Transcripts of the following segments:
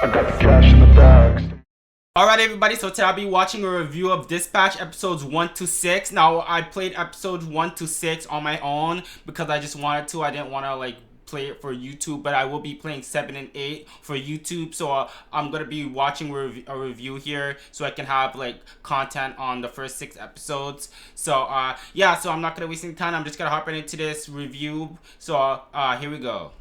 I got the cash in the bags. Alright everybody, so today I'll be watching a review of Dispatch episodes 1 to 6. Now I played episodes 1 to 6 on my own because I just wanted to. I didn't want to like play it for YouTube, but I will be playing 7 and 8 for YouTube. So I'm going to be watching a review here so I can have like content on the first 6 episodes. So yeah, so I'm not going to waste any time. I'm just going to hop right into this review. So here we go.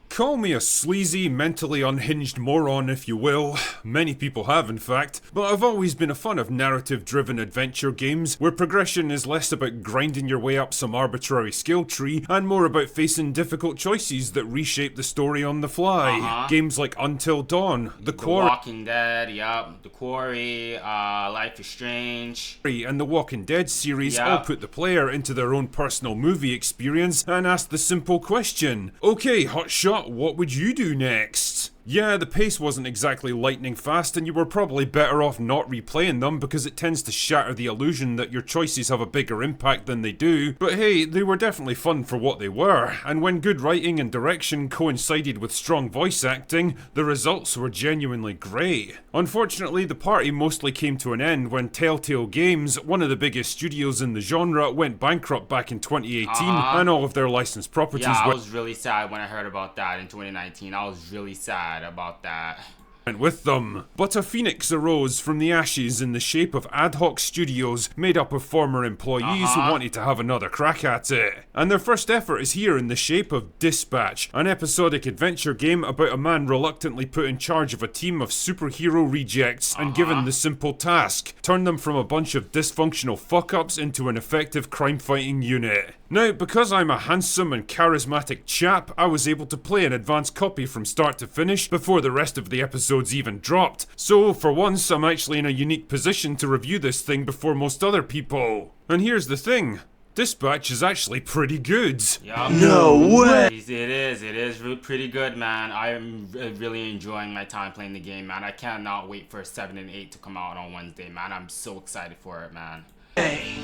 Call me a sleazy, mentally unhinged moron if you will. Many people have in fact. But I've always been a fan of narrative-driven adventure games where progression is less about grinding your way up some arbitrary skill tree and more about facing difficult choices that reshape the story on the fly. Games like Until Dawn, The Quarry, Walking Dead, The Quarry, Life is Strange, and the Walking Dead series all put the player into their own personal movie experience and ask the simple question, okay, hotshot, what would you do next? Yeah, the pace wasn't exactly lightning fast and you were probably better off not replaying them because it tends to shatter the illusion that your choices have a bigger impact than they do, but hey, they were definitely fun for what they were, and when good writing and direction coincided with strong voice acting, the results were genuinely great. Unfortunately, the party mostly came to an end when Telltale Games, one of the biggest studios in the genre, went bankrupt back in 2018 and all of their licensed properties I was really sad when I heard about that in 2019. I was really sad about that. Went with them. But a phoenix arose from the ashes in the shape of ad hoc studios made up of former employees who wanted to have another crack at it. And their first effort is here in the shape of Dispatch, an episodic adventure game about a man reluctantly put in charge of a team of superhero rejects and given the simple task, turn them from a bunch of dysfunctional fuck-ups into an effective crime-fighting unit. Now, because I'm a handsome and charismatic chap, I was able to play an advanced copy from start to finish before the rest of the episodes even dropped. So, for once, I'm actually in a unique position to review this thing before most other people. And here's the thing. Dispatch is actually pretty good. No way! It is really pretty good, man. I am really enjoying my time playing the game, man. I cannot wait for 7 and 8 to come out on Wednesday, man. I'm so excited for it, man. Hey.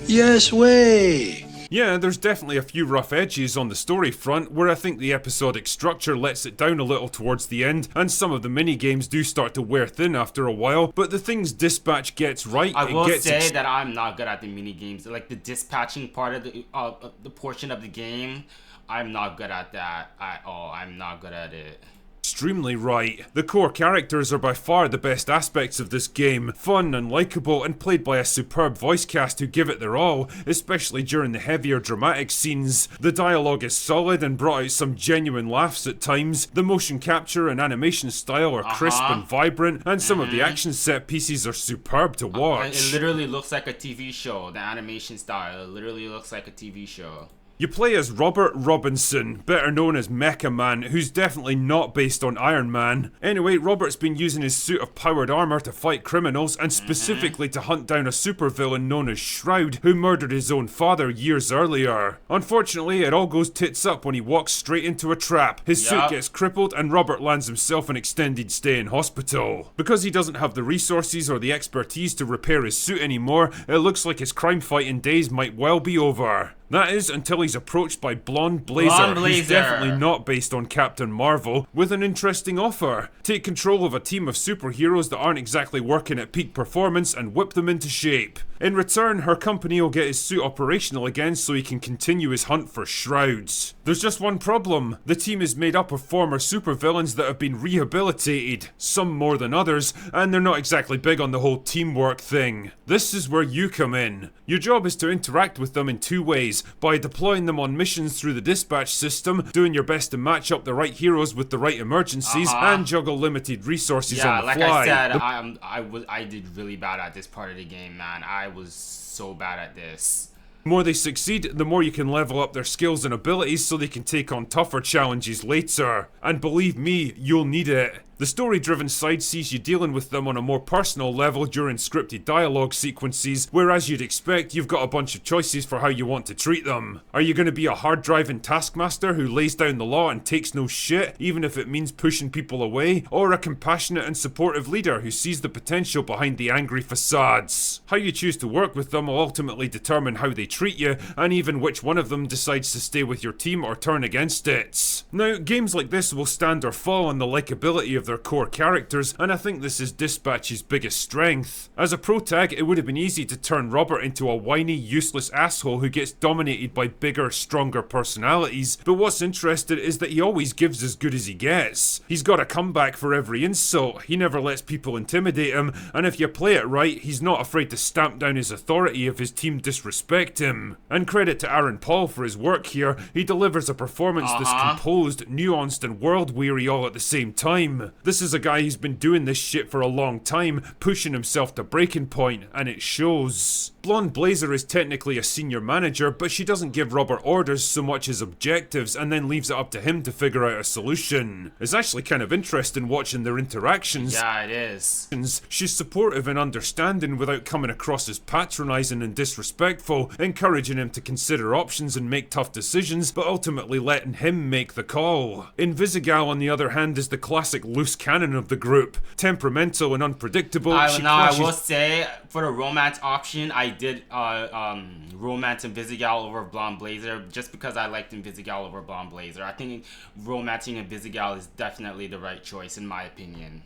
Yes way! Yeah, there's definitely a few rough edges on the story front where I think the episodic structure lets it down a little towards the end, and some of the mini-games do start to wear thin after a while, but the things Dispatch gets right, I will say that I'm not good at the mini-games. Like the dispatching part of the portion of the game, I'm not good at that at all. I'm not good at it. Extremely right. The core characters are by far the best aspects of this game, fun and likeable and played by a superb voice cast who give it their all, especially during the heavier dramatic scenes. The dialogue is solid and brought out some genuine laughs at times, the motion capture and animation style are crisp and vibrant, and some of the action set pieces are superb to watch. It literally looks like a TV show, the animation style, it literally looks like a TV show. You play as Robert Robinson, better known as Mecha Man, who's definitely not based on Iron Man. Anyway, Robert's been using his suit of powered armor to fight criminals and specifically to hunt down a supervillain known as Shroud, who murdered his own father years earlier. Unfortunately, it all goes tits up when he walks straight into a trap. His suit gets crippled and Robert lands himself an extended stay in hospital. Because he doesn't have the resources or the expertise to repair his suit anymore, it looks like his crime fighting days might well be over. That is, until he's approached by Blonde Blazer, who's definitely not based on Captain Marvel, with an interesting offer. Take control of a team of superheroes that aren't exactly working at peak performance and whip them into shape. In return, her company will get his suit operational again so he can continue his hunt for Shrouds. There's just one problem. The team is made up of former supervillains that have been rehabilitated, some more than others, and they're not exactly big on the whole teamwork thing. This is where you come in. Your job is to interact with them in 2 ways, by deploying them on missions through the dispatch system, doing your best to match up the right heroes with the right emergencies, and juggle limited resources on the fly. Like I said, I did really bad at this part of the game, man. I was so bad at this. The more they succeed, the more you can level up their skills and abilities so they can take on tougher challenges later. And believe me, you'll need it. The story-driven side sees you dealing with them on a more personal level during scripted dialogue sequences, where as you'd expect, you've got a bunch of choices for how you want to treat them. Are you going to be a hard-driving taskmaster who lays down the law and takes no shit, even if it means pushing people away? Or a compassionate and supportive leader who sees the potential behind the angry facades? How you choose to work with them will ultimately determine how they treat you, and even which one of them decides to stay with your team or turn against it. Now, games like this will stand or fall on the likability of of their core characters, and I think this is Dispatch's biggest strength. As a protag, it would have been easy to turn Robert into a whiny, useless asshole who gets dominated by bigger, stronger personalities, but what's interesting is that he always gives as good as he gets. He's got a comeback for every insult, he never lets people intimidate him, and if you play it right, he's not afraid to stamp down his authority if his team disrespect him. And credit to Aaron Paul for his work here, he delivers a performance that's composed, nuanced, and world-weary all at the same time. This is a guy who's been doing this shit for a long time, pushing himself to breaking point, and it shows. Blonde Blazer is technically a senior manager, but she doesn't give Robert orders so much as objectives and then leaves it up to him to figure out a solution. It's actually kind of interesting watching their interactions. Yeah, it is. She's supportive and understanding without coming across as patronizing and disrespectful, encouraging him to consider options and make tough decisions, but ultimately letting him make the call. Invisigal, on the other hand, is the classic loose cannon of the group. Temperamental and unpredictable. I will say, for the romance option, I did romance Invisigal over Blonde Blazer just because I liked Invisigal over Blonde Blazer. I think romancing Invisigal is definitely the right choice in my opinion.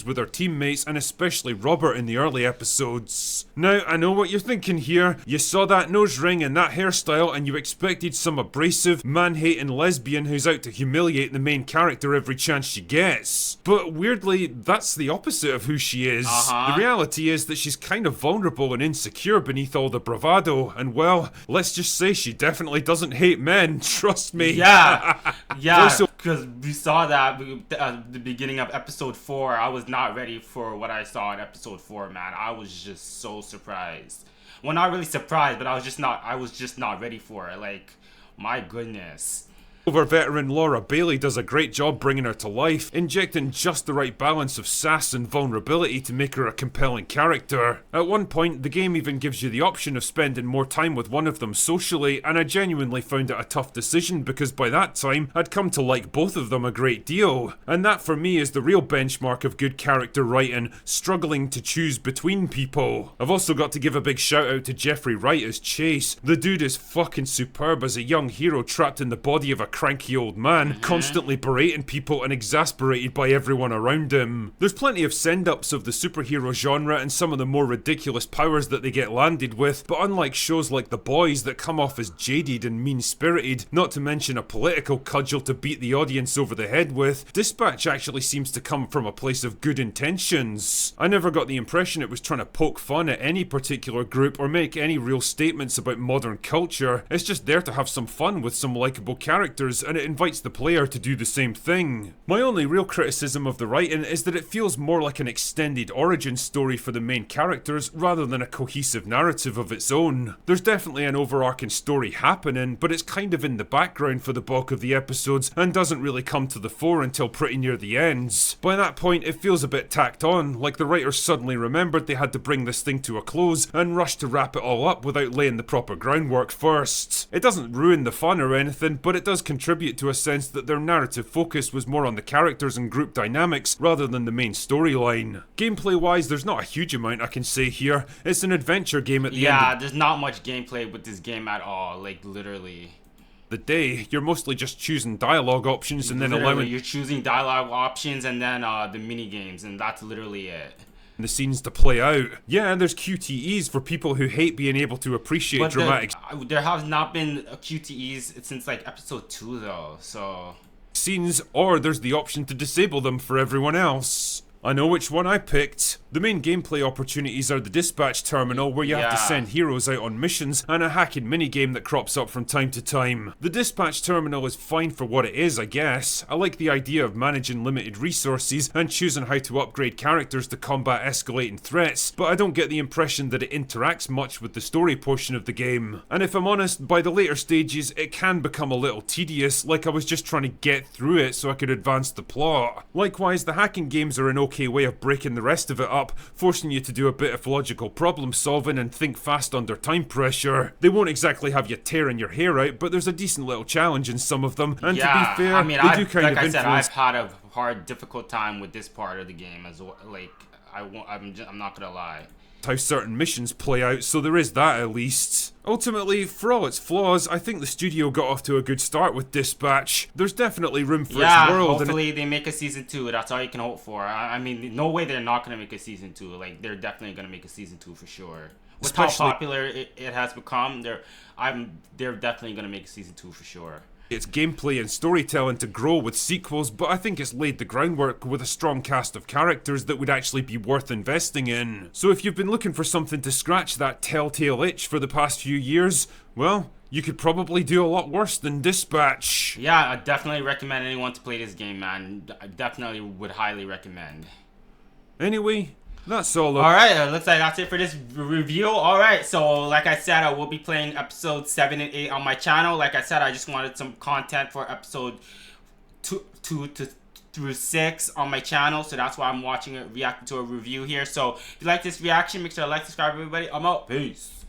With her teammates and especially Robert in the early episodes. Now, I know what you're thinking here. You saw that nose ring and that hairstyle and you expected some abrasive, man-hating lesbian who's out to humiliate the main character every chance she gets. But weirdly, that's the opposite of who she is. The reality is that she's kind of vulnerable and insecure beneath all the bravado, and well, let's just say she definitely doesn't hate men, trust me. Yeah, because we saw that at the beginning of episode 4. I was not ready for what I saw in episode 4, man. I was just so surprised. Well, not really surprised, but I was just not ready for it. Like, my goodness. Veteran Laura Bailey does a great job bringing her to life, injecting just the right balance of sass and vulnerability to make her a compelling character. At one point, the game even gives you the option of spending more time with one of them socially, and I genuinely found it a tough decision because by that time, I'd come to like both of them a great deal. And that for me is the real benchmark of good character writing, struggling to choose between people. I've also got to give a big shout out to Jeffrey Wright as Chase. The dude is fucking superb as a young hero trapped in the body of a cranky old man, constantly berating people and exasperated by everyone around him. There's plenty of send-ups of the superhero genre and some of the more ridiculous powers that they get landed with, but unlike shows like The Boys that come off as jaded and mean-spirited, not to mention a political cudgel to beat the audience over the head with, Dispatch actually seems to come from a place of good intentions. I never got the impression it was trying to poke fun at any particular group or make any real statements about modern culture. It's just there to have some fun with some likeable characters, and it invites the player to do the same thing. My only real criticism of the writing is that it feels more like an extended origin story for the main characters rather than a cohesive narrative of its own. There's definitely an overarching story happening, but it's kind of in the background for the bulk of the episodes and doesn't really come to the fore until pretty near the ends. By that point, it feels a bit tacked on, like the writers suddenly remembered they had to bring this thing to a close and rushed to wrap it all up without laying the proper groundwork first. It doesn't ruin the fun or anything, but it does contribute to a sense that their narrative focus was more on the characters and group dynamics rather than the main storyline. Gameplay wise, there's not a huge amount I can say here. It's an adventure game at the end of there's not much gameplay with this game at all, like literally. The day, you're mostly just choosing dialogue options and then allowing you're choosing dialogue options and then the mini games, and that's literally it. The scenes to play out. Yeah, and there's QTEs for people who hate being able to appreciate dramatic there have not been QTEs since like episode 2 though, so scenes, or there's the option to disable them for everyone else. I know which one I picked. The main gameplay opportunities are the dispatch terminal where you have to send heroes out on missions and a hacking minigame that crops up from time to time. The dispatch terminal is fine for what it is, I guess. I like the idea of managing limited resources and choosing how to upgrade characters to combat escalating threats, but I don't get the impression that it interacts much with the story portion of the game. And if I'm honest, by the later stages it can become a little tedious, like I was just trying to get through it so I could advance the plot. Likewise, the hacking games are an okay way of breaking the rest of it up, forcing you to do a bit of logical problem solving and think fast under time pressure. They won't exactly have you tearing your hair out, but there's a decent little challenge in some of them, and to be fair, they do kind of influence. I've had a hard, difficult time with this part of the game as well. Like, I'm not gonna lie. how certain missions play out, so there is that at least. Ultimately, for all its flaws, I think the studio got off to a good start with Dispatch. There's definitely room for its world. Hopefully they make a season 2. That's all you can hope for. I mean, no way they're not going to make a season 2. Like, they're definitely going to make a season 2 for sure. With Especially, how popular it has become, they're definitely going to make a season 2 for sure. Its gameplay and storytelling to grow with sequels, but I think it's laid the groundwork with a strong cast of characters that would actually be worth investing in. So if you've been looking for something to scratch that telltale itch for the past few years, well, you could probably do a lot worse than Dispatch. Yeah, I definitely recommend anyone to play this game, man. I definitely would highly recommend. Anyway, that's all. Alright, looks like that's it for this review. Alright, so like I said, I will be playing episode 7 and 8 on my channel. Like I said, I just wanted some content for episode 2 through 6 on my channel. So that's why I'm watching it, reacting to a review here. So if you like this reaction, make sure to like, subscribe, everybody. I'm out. Peace.